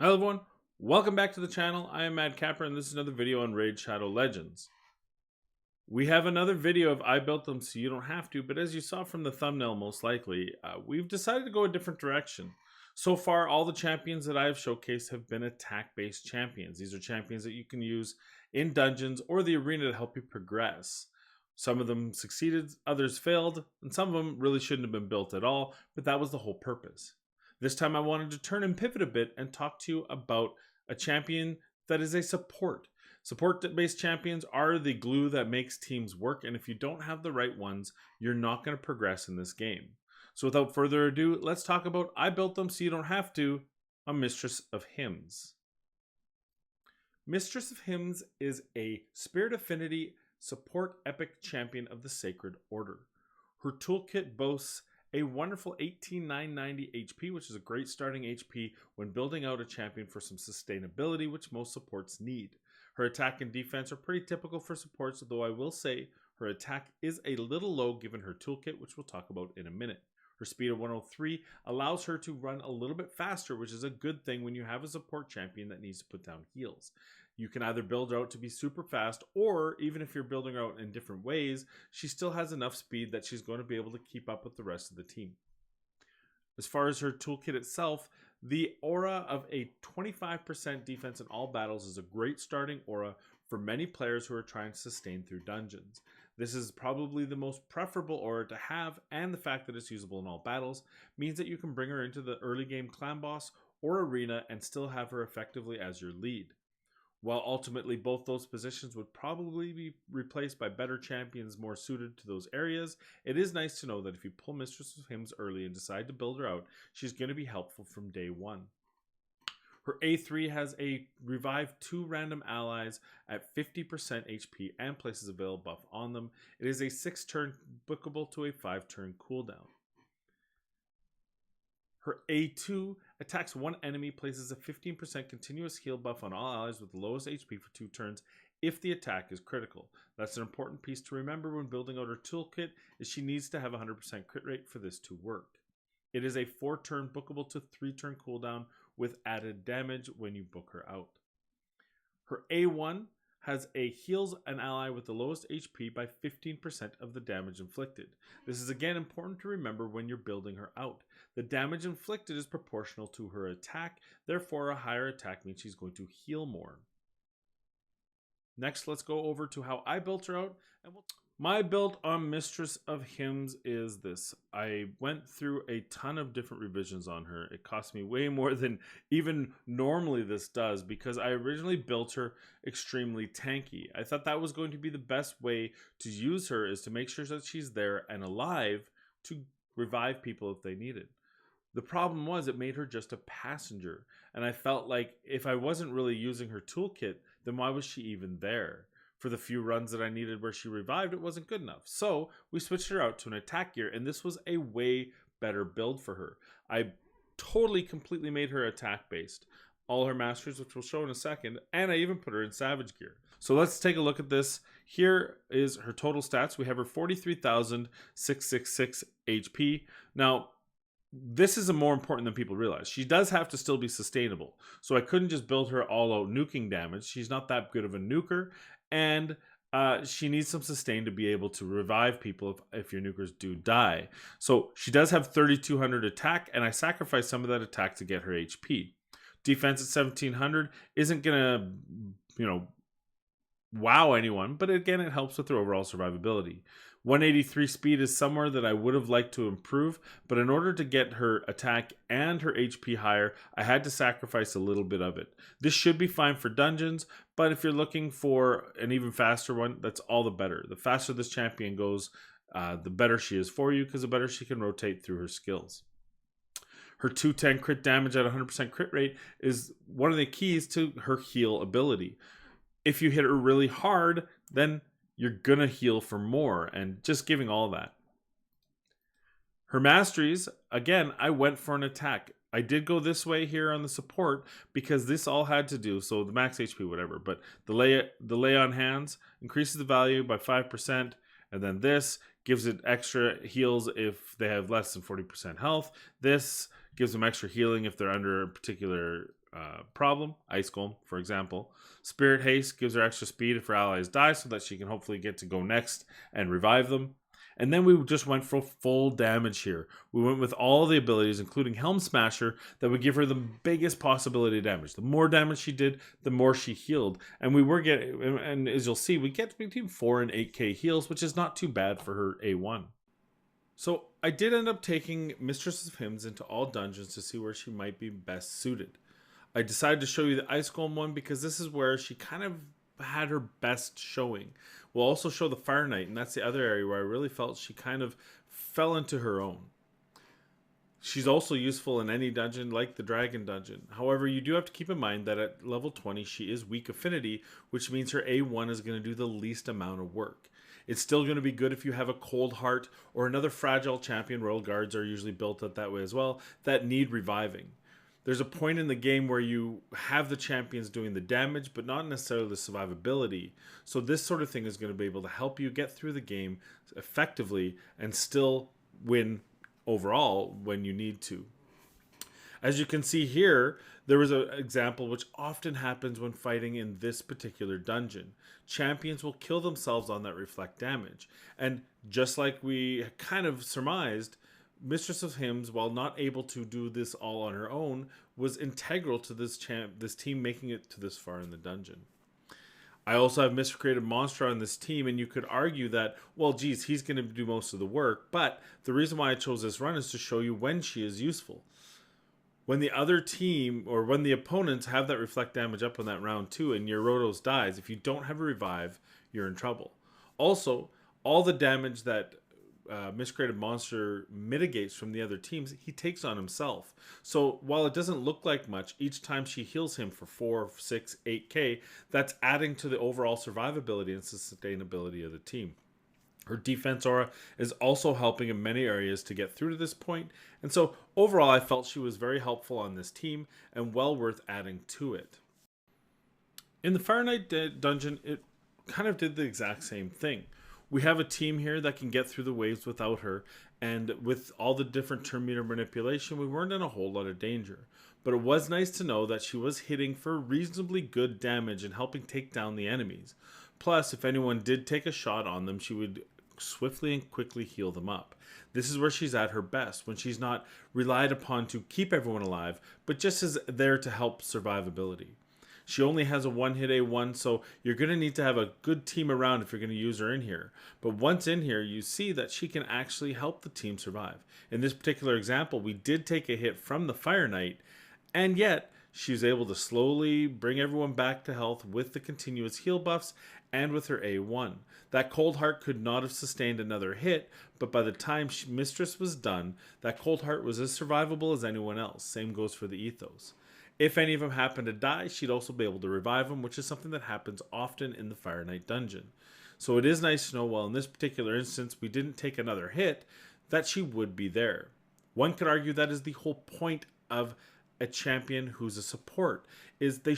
Hello everyone, welcome back to the channel. I am Mad Capper and this is another video on Raid Shadow Legends. We have another video of I built them so you don't have to, but as you saw from the thumbnail most likely, we've decided to go a different direction. So far, all the champions that I have showcased have been attack-based champions. These are champions that you can use in dungeons or the arena to help you progress. Some of them succeeded, others failed, and some of them really shouldn't have been built at all, but that was the whole purpose. This time I wanted to turn and pivot a bit and talk to you about a champion that is a support. Support-based champions are the glue that makes teams work, and if you don't have the right ones, you're not going to progress in this game. So without further ado, let's talk about I built them so you don't have to, a Mistress of Hymns. Mistress of Hymns is a Spirit Affinity support epic champion of the Sacred Order. Her toolkit boasts a wonderful 18,990 HP, which is a great starting HP when building out a champion for some sustainability, which most supports need. Her attack and defense are pretty typical for supports, though I will say her attack is a little low given her toolkit, which we'll talk about in a minute. Her speed of 103 allows her to run a little bit faster, which is a good thing when you have a support champion that needs to put down heals. You can either build her out to be super fast, or even if you're building her out in different ways, she still has enough speed that she's going to be able to keep up with the rest of the team. As far as her toolkit itself, the aura of a 25% defense in all battles is a great starting aura for many players who are trying to sustain through dungeons. This is probably the most preferable aura to have, and the fact that it's usable in all battles means that you can bring her into the early game clan boss or arena and still have her effectively as your lead. While ultimately both those positions would probably be replaced by better champions more suited to those areas, it is nice to know that if you pull Mistress of Hymns early and decide to build her out, she's going to be helpful from day one. Her A3 has a revive 2 random allies at 50% HP and places a veil buff on them. It is a 6-turn bookable to a 5-turn cooldown. Her A2 attacks one enemy, places a 15% continuous heal buff on all allies with the lowest HP for 2 turns if the attack is critical. That's an important piece to remember when building out her toolkit, is she needs to have 100% crit rate for this to work. It is a 4-turn bookable to 3-turn cooldown with added damage when you book her out. Her A1 has a heals an ally with the lowest HP by 15% of the damage inflicted. This is again important to remember when you're building her out. The damage inflicted is proportional to her attack, therefore a higher attack means she's going to heal more. Next, let's go over to how I built her out. My build on Mistress of Hymns is this. I went through a ton of different revisions on her. It cost me way more than even normally this does because I originally built her extremely tanky. I thought that was going to be the best way to use her, is to make sure that she's there and alive to revive people if they need it. The problem was it made her just a passenger, and I felt like if I wasn't really using her toolkit, then why was she even there? For the few runs that I needed where she revived, it wasn't good enough. So we switched her out to an attack gear, and this was a way better build for her. I totally, completely made her attack based. All her masteries, which we'll show in a second, and I even put her in savage gear. So let's take a look at this. Here is her total stats. We have her 43,666 HP. Now, this is more important than people realize. She does have to still be sustainable. So I couldn't just build her all out nuking damage. She's not that good of a nuker. And she needs some sustain to be able to revive people if your nukers do die. So she does have 3,200 attack, and I sacrificed some of that attack to get her HP. Defense at 1,700 isn't going to, wow anyone, but again, it helps with their overall survivability. 183 speed is somewhere that I would have liked to improve, but in order to get her attack and her HP higher, I had to sacrifice a little bit of it. This should be fine for dungeons, but if you're looking for an even faster one, that's all the better. The faster this champion goes, the better she is for you, because the better she can rotate through her skills. Her 210 crit damage at 100% crit rate is one of the keys to her heal ability. If you hit her really hard, then you're gonna heal for more, and just giving all that. Her masteries, again, I went for an attack. I did go this way here on the support because this all had to do, so the max HP, whatever, but the lay on hands increases the value by 5%, and then this gives it extra heals if they have less than 40% health. This gives them extra healing if they're under a particular problem. Ice Golem, for example. Spirit Haste gives her extra speed if her allies die so that she can hopefully get to go next and revive them. And then we just went for full damage here. We went with all the abilities, including Helm Smasher, that would give her the biggest possibility of damage. The more damage she did, the more she healed. And we were getting, and as you'll see, we get between 4 and 8k heals, which is not too bad for her A1. So I did end up taking Mistress of Hymns into all dungeons to see where she might be best suited. I decided to show you the Ice Golem one because this is where she kind of had her best showing. We'll also show the Fire Knight, and that's the other area where I really felt she kind of fell into her own. She's also useful in any dungeon like the Dragon Dungeon. However, you do have to keep in mind that at level 20 she is weak affinity, which means her A1 is going to do the least amount of work. It's still going to be good if you have a Cold Heart or another fragile champion. Royal Guards are usually built up that way as well, that need reviving. There's a point in the game where you have the champions doing the damage, but not necessarily the survivability. So this sort of thing is going to be able to help you get through the game effectively and still win overall when you need to. As you can see here, there was an example which often happens when fighting in this particular dungeon. Champions will kill themselves on that reflect damage. And just like we kind of surmised, Mistress of Hymns, while not able to do this all on her own, was integral to this team making it to this far in the dungeon. I also have Miscreated Monster on this team, and you could argue that, well, geez, he's going to do most of the work, but the reason why I chose this run is to show you when she is useful. When the other team, or when the opponents have that reflect damage up on that round 2 and your Rotos dies, if you don't have a revive, you're in trouble. Also, all the damage that Miscreated Monster mitigates from the other teams, he takes on himself. So while it doesn't look like much, each time she heals him for 4, 6, 8k, that's adding to the overall survivability and sustainability of the team. Her defense aura is also helping in many areas to get through to this point. And so overall, I felt she was very helpful on this team and well worth adding to it. In the Fire Knight dungeon, it kind of did the exact same thing. We have a team here that can get through the waves without her, and with all the different turn meter manipulation, we weren't in a whole lot of danger. But it was nice to know that she was hitting for reasonably good damage and helping take down the enemies. Plus, if anyone did take a shot on them, she would swiftly and quickly heal them up. This is where she's at her best, when she's not relied upon to keep everyone alive, but just is there to help survivability. She only has a one-hit A1, so you're going to need to have a good team around if you're going to use her in here. But once in here, you see that she can actually help the team survive. In this particular example, we did take a hit from the Fire Knight, and yet she's able to slowly bring everyone back to health with the continuous heal buffs and with her A1. That Cold Heart could not have sustained another hit, but by the time Mistress was done, that Cold Heart was as survivable as anyone else. Same goes for the Ethos. If any of them happened to die, she'd also be able to revive them, which is something that happens often in the Fire Knight dungeon. So it is nice to know, well, in this particular instance, we didn't take another hit, that she would be there. One could argue that is the whole point of a champion who's a support, is you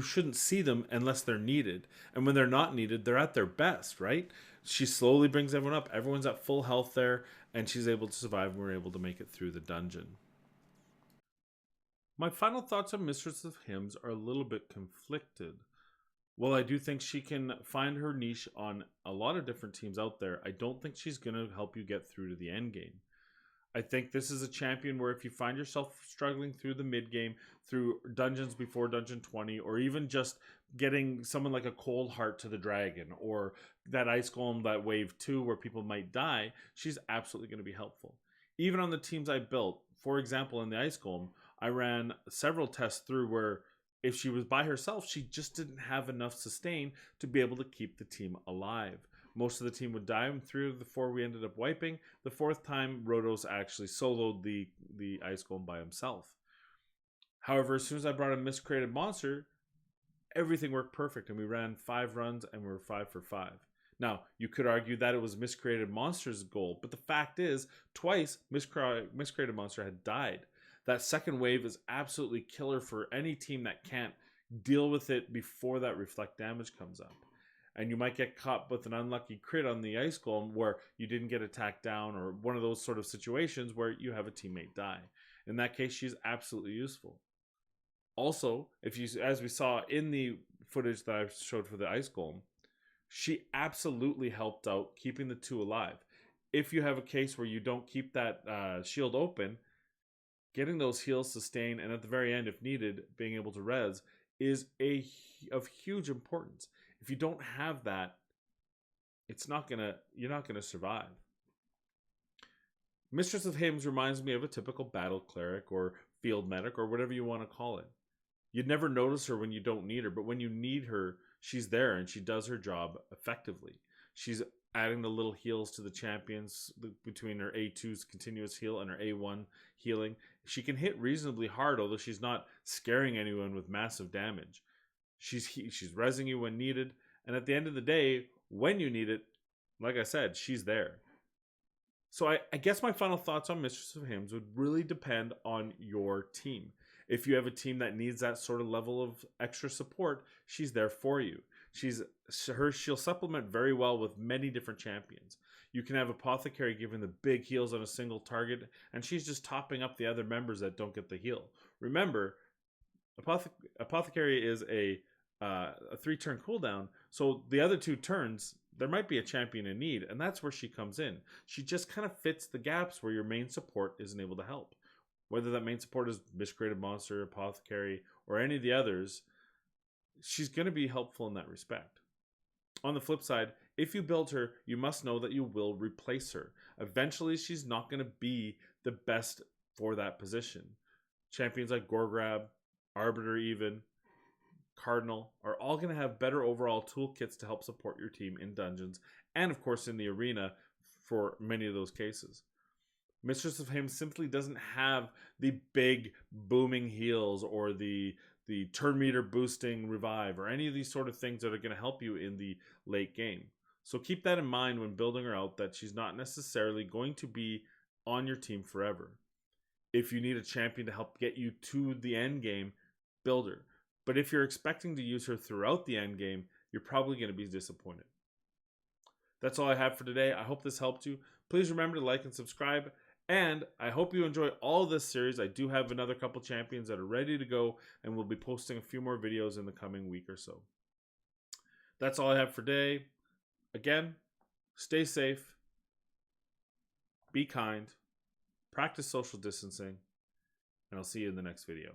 shouldn't see them unless they're needed. And when they're not needed, they're at their best, right? She slowly brings everyone up. Everyone's at full health there, and she's able to survive, and we're able to make it through the dungeon. My final thoughts on Mistress of Hymns are a little bit conflicted. While I do think she can find her niche on a lot of different teams out there, I don't think she's going to help you get through to the end game. I think this is a champion where if you find yourself struggling through the mid game, through dungeons before dungeon 20, or even just getting someone like a Cold Heart to the dragon, or that Ice Golem, that wave 2 where people might die, she's absolutely going to be helpful. Even on the teams I built, for example, in the Ice Golem, I ran several tests through where if she was by herself, she just didn't have enough sustain to be able to keep the team alive. Most of the team would die, and 3 of the 4 we ended up wiping. The 4th time, Rotos actually soloed the Ice Golem by himself. However, as soon as I brought in Miscreated Monster, everything worked perfect, and we ran 5 runs, and we were 5 for 5. Now, you could argue that it was Miscreated Monster's goal, but the fact is, twice, Miscreated Monster had died. That second wave is absolutely killer for any team that can't deal with it before that reflect damage comes up. And you might get caught with an unlucky crit on the Ice Golem where you didn't get attacked down, or one of those sort of situations where you have a teammate die. In that case, she's absolutely useful. Also, if you, as we saw in the footage that I showed for the ice golem, she absolutely helped out keeping the two alive. If you have a case where you don't keep that shield open, getting those heals sustained, and at the very end, if needed, being able to res is of huge importance. If you don't have that, you're not gonna survive. Mistress of Hymns reminds me of a typical battle cleric or field medic or whatever you want to call it. You'd never notice her when you don't need her, but when you need her, she's there and she does her job effectively. She's adding the little heals to the champions between her A2's continuous heal and her A1 healing. She can hit reasonably hard, although she's not scaring anyone with massive damage. She's rezzing you when needed, and at the end of the day, when you need it, like I said, she's there. So I guess my final thoughts on Mistress of Hymns would really depend on your team. If you have a team that needs that sort of level of extra support, she's there for you. She'll supplement very well with many different champions. You can have Apothecary giving the big heals on a single target, and she's just topping up the other members that don't get the heal. Remember, Apothecary is a 3-turn cooldown, so the other 2 turns there might be a champion in need, and that's where she comes in. She just kind of fits the gaps where your main support isn't able to help. Whether that main support is Miscreated Monster, Apothecary, or any of the others, she's going to be helpful in that respect. On the flip side, if you build her, you must know that you will replace her. Eventually, she's not going to be the best for that position. Champions like Gorgrab, Arbiter even, Cardinal are all going to have better overall toolkits to help support your team in dungeons and of course in the arena for many of those cases. Mistress of Hymns simply doesn't have the big booming heals or the turn meter boosting revive or any of these sort of things that are going to help you in the late game. So keep that in mind when building her out, that she's not necessarily going to be on your team forever. If you need a champion to help get you to the end game, build her. But if you're expecting to use her throughout the end game, you're probably going to be disappointed. That's all I have for today. I hope this helped you. Please remember to like and subscribe. And I hope you enjoy all this series. I do have another couple champions that are ready to go, and we'll be posting a few more videos in the coming week or so. That's all I have for today. Again, stay safe, be kind, practice social distancing, and I'll see you in the next video.